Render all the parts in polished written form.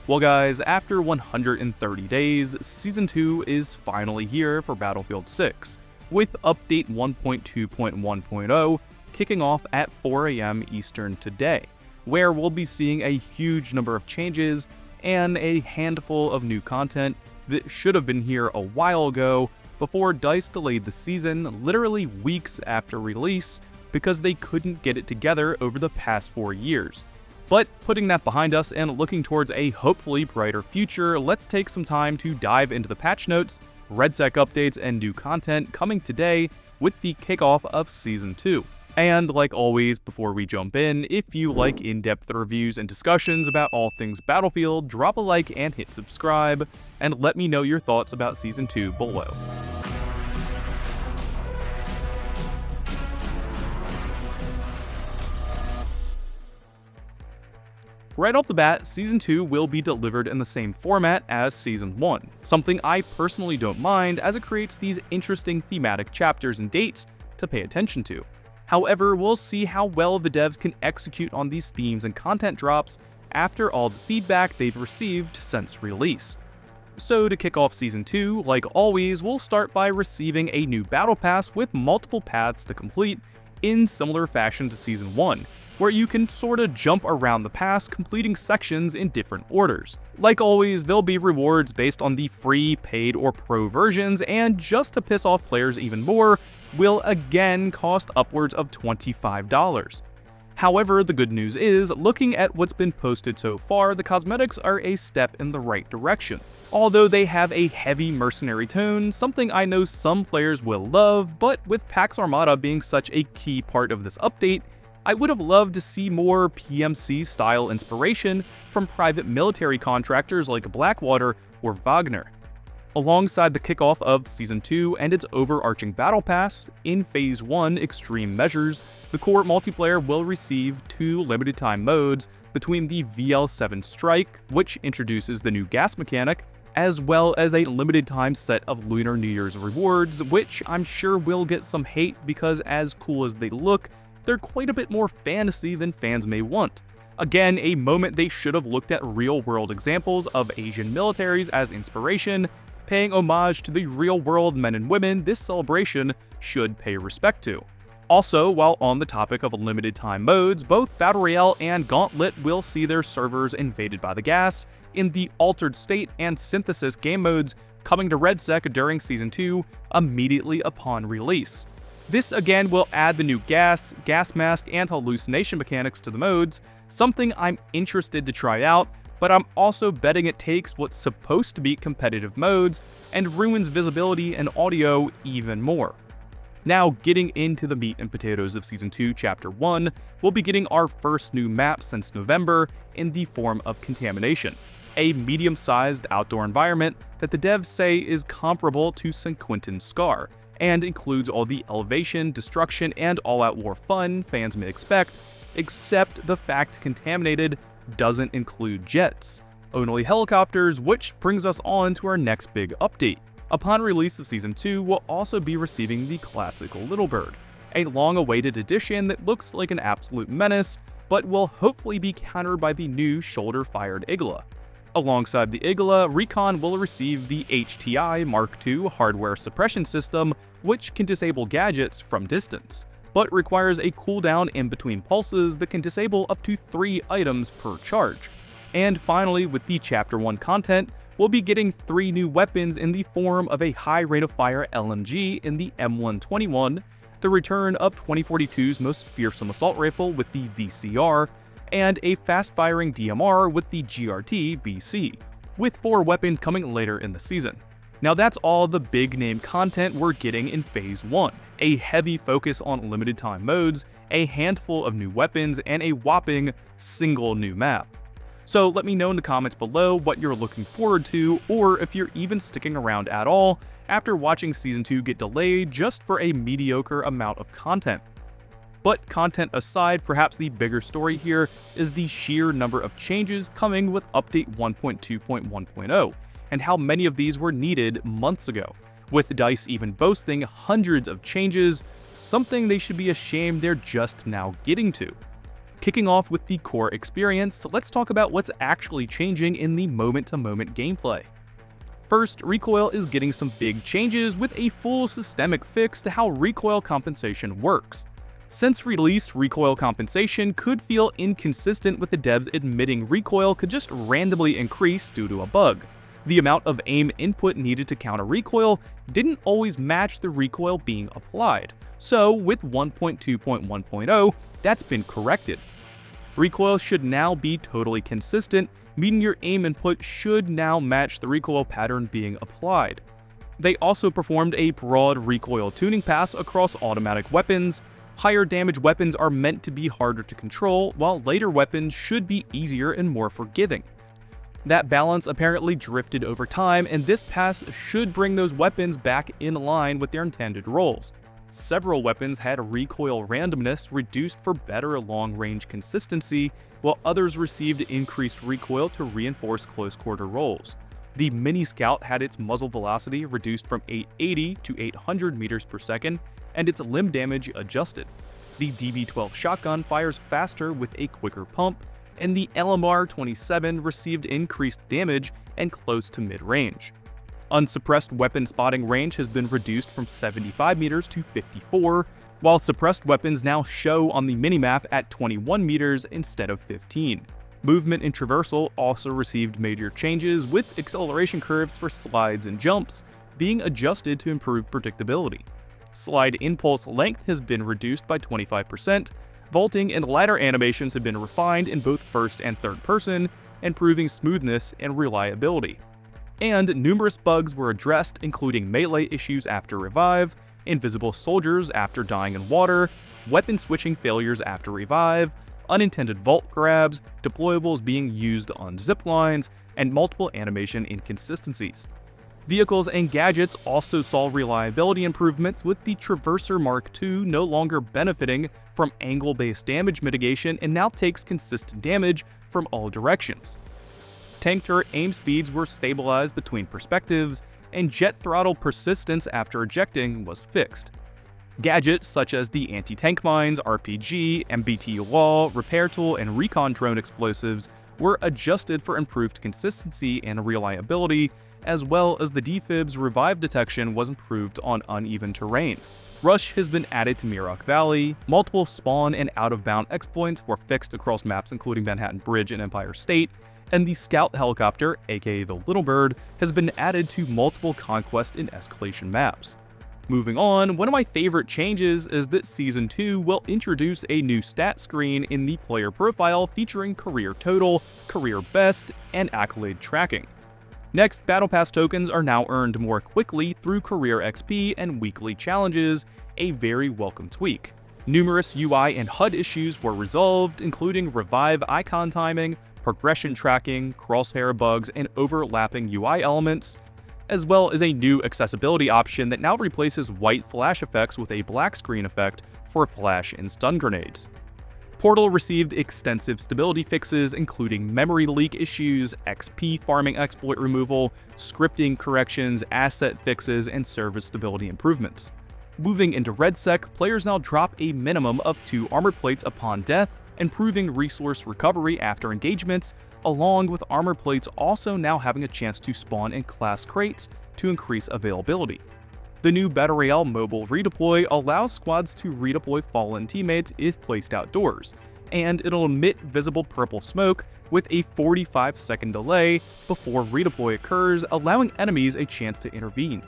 Well guys, after 130 days, Season 2 is finally here for Battlefield 6, with Update 1.2.1.0 kicking off at 4 AM Eastern today, where we'll be seeing a huge number of changes and a handful of new content that should have been here a while ago before DICE delayed the season literally weeks after release because they couldn't get it together over the past 4 years. But putting that behind us and looking towards a hopefully brighter future, let's take some time to dive into the patch notes, RedSec updates, and new content coming today with the kickoff of Season 2. And like always, before we jump in, if you like in-depth reviews and discussions about all things Battlefield, drop a like and hit subscribe, and let me know your thoughts about Season 2 below. Right off the bat, Season 2 will be delivered in the same format as Season 1, something I personally don't mind as it creates these interesting thematic chapters and dates to pay attention to. However, we'll see how well the devs can execute on these themes and content drops after all the feedback they've received since release. So to kick off Season 2, like always, we'll start by receiving a new Battle Pass with multiple paths to complete in similar fashion to Season 1, where you can sorta jump around the pass completing sections in different orders. Like always, there'll be rewards based on the free, paid, or pro versions, and just to piss off players even more, will again cost upwards of $25. However, the good news is, looking at what's been posted so far, the cosmetics are a step in the right direction. Although they have a heavy mercenary tone, something I know some players will love, but with Pax Armada being such a key part of this update, I would have loved to see more PMC-style inspiration from private military contractors like Blackwater or Wagner. Alongside the kickoff of Season 2 and its overarching Battle Pass, in Phase 1 Extreme Measures, the core multiplayer will receive 2 limited-time modes between the VL7 Strike, which introduces the new gas mechanic, as well as a limited-time set of Lunar New Year's rewards, which I'm sure will get some hate because as cool as they look, they're quite a bit more fantasy than fans may want. Again, a moment they should have looked at real-world examples of Asian militaries as inspiration, paying homage to the real-world men and women this celebration should pay respect to. Also, while on the topic of limited-time modes, both Battle Royale and Gauntlet will see their servers invaded by the gas in the Altered State and Synthesis game modes coming to RedSec during Season 2 immediately upon release. This again will add the new gas mask, and hallucination mechanics to the modes, something I'm interested to try out, but I'm also betting it takes what's supposed to be competitive modes and ruins visibility and audio even more. Now, getting into the meat and potatoes of Season 2 Chapter 1, we'll be getting our first new map since November in the form of Contamination, a medium-sized outdoor environment that the devs say is comparable to St. Quentin's Scar, and includes all the elevation, destruction, and all-out war fun fans may expect, except the fact Contaminated doesn't include jets, only helicopters, which brings us on to our next big update. Upon release of Season 2, we'll also be receiving the classical Little Bird, a long-awaited addition that looks like an absolute menace, but will hopefully be countered by the new shoulder-fired Igla. Alongside the Igla, Recon will receive the HTI Mark II hardware suppression system, which can disable gadgets from distance, but requires a cooldown in between pulses that can disable up to 3 items per charge. And finally, with the Chapter 1 content, we'll be getting 3 new weapons in the form of a high rate of fire LMG in the M121, the return of 2042's most fearsome assault rifle with the VCR, and a fast-firing DMR with the GRT BC, with 4 weapons coming later in the season. Now that's all the big-name content we're getting in Phase 1, a heavy focus on limited-time modes, a handful of new weapons, and a whopping single new map. So let me know in the comments below what you're looking forward to, or if you're even sticking around at all after watching Season 2 get delayed just for a mediocre amount of content. But content aside, perhaps the bigger story here is the sheer number of changes coming with Update 1.2.1.0, and how many of these were needed months ago, with DICE even boasting hundreds of changes, something they should be ashamed they're just now getting to. Kicking off with the core experience, let's talk about what's actually changing in the moment-to-moment gameplay. First, Recoil is getting some big changes with a full systemic fix to how recoil compensation works. Since release, recoil compensation could feel inconsistent, with the devs admitting recoil could just randomly increase due to a bug. The amount of aim input needed to counter recoil didn't always match the recoil being applied. So with 1.2.1.0, that's been corrected. Recoil should now be totally consistent, meaning your aim input should now match the recoil pattern being applied. They also performed a broad recoil tuning pass across automatic weapons. Higher damage weapons are meant to be harder to control, while later weapons should be easier and more forgiving. That balance apparently drifted over time, and this pass should bring those weapons back in line with their intended roles. Several weapons had recoil randomness reduced for better long-range consistency, while others received increased recoil to reinforce close-quarter roles. The Mini Scout had its muzzle velocity reduced from 880 to 800 meters per second, and its limb damage adjusted. The DB12 shotgun fires faster with a quicker pump, and the LMR-27 received increased damage and close to mid-range. Unsuppressed weapon spotting range has been reduced from 75 meters to 54, while suppressed weapons now show on the minimap at 21 meters instead of 15. Movement and traversal also received major changes, with acceleration curves for slides and jumps being adjusted to improve predictability. Slide impulse length has been reduced by 25%, vaulting and ladder animations have been refined in both first and third person, improving smoothness and reliability. And numerous bugs were addressed, including melee issues after revive, invisible soldiers after dying in water, weapon switching failures after revive, unintended vault grabs, deployables being used on ziplines, and multiple animation inconsistencies. Vehicles and gadgets also saw reliability improvements, with the Traverser Mark II no longer benefiting from angle-based damage mitigation and now takes consistent damage from all directions. Tank turret aim speeds were stabilized between perspectives, and jet throttle persistence after ejecting was fixed. Gadgets such as the anti-tank mines, RPG, MBT wall, repair tool, and recon drone explosives were adjusted for improved consistency and reliability, as well as the defib's revive detection was improved on uneven terrain. Rush has been added to Mirok Valley, multiple spawn and out-of-bound exploits were fixed across maps including Manhattan Bridge and Empire State, and the Scout Helicopter, aka the Little Bird, has been added to multiple Conquest and Escalation maps. Moving on, one of my favorite changes is that Season 2 will introduce a new stat screen in the player profile featuring career total, career best, and accolade tracking. Next, Battle Pass tokens are now earned more quickly through career XP and weekly challenges, a very welcome tweak. Numerous UI and HUD issues were resolved, including revive icon timing, progression tracking, crosshair bugs, and overlapping UI elements, as well as a new accessibility option that now replaces white flash effects with a black screen effect for flash and stun grenades. Portal received extensive stability fixes, including memory leak issues, XP farming exploit removal, scripting corrections, asset fixes, and service stability improvements. Moving into RedSec, players now drop a minimum of 2 armor plates upon death, improving resource recovery after engagements, along with armor plates also now having a chance to spawn in class crates to increase availability. The new Battle Royale mobile redeploy allows squads to redeploy fallen teammates if placed outdoors, and it'll emit visible purple smoke with a 45-second delay before redeploy occurs, allowing enemies a chance to intervene.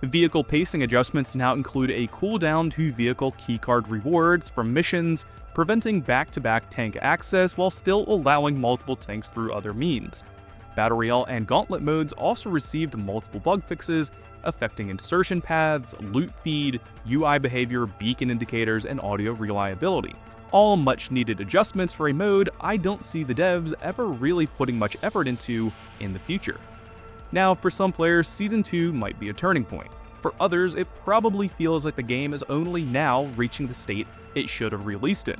Vehicle pacing adjustments now include a cooldown to vehicle keycard rewards from missions, preventing back-to-back tank access while still allowing multiple tanks through other means. Battle Royale and Gauntlet modes also received multiple bug fixes affecting insertion paths, loot feed, UI behavior, beacon indicators, and audio reliability. All much needed adjustments for a mode I don't see the devs ever really putting much effort into in the future. Now, for some players, Season 2 might be a turning point. For others, it probably feels like the game is only now reaching the state it should have released in.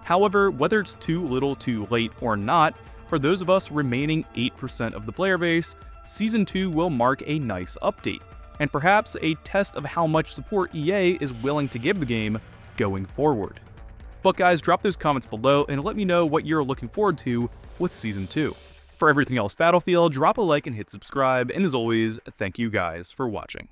However, whether it's too little too late or not, for those of us remaining 8% of the player base, Season 2 will mark a nice update, and perhaps a test of how much support EA is willing to give the game going forward. But guys, drop those comments below and let me know what you're looking forward to with Season 2. For everything else Battlefield, drop a like and hit subscribe, and as always, thank you guys for watching.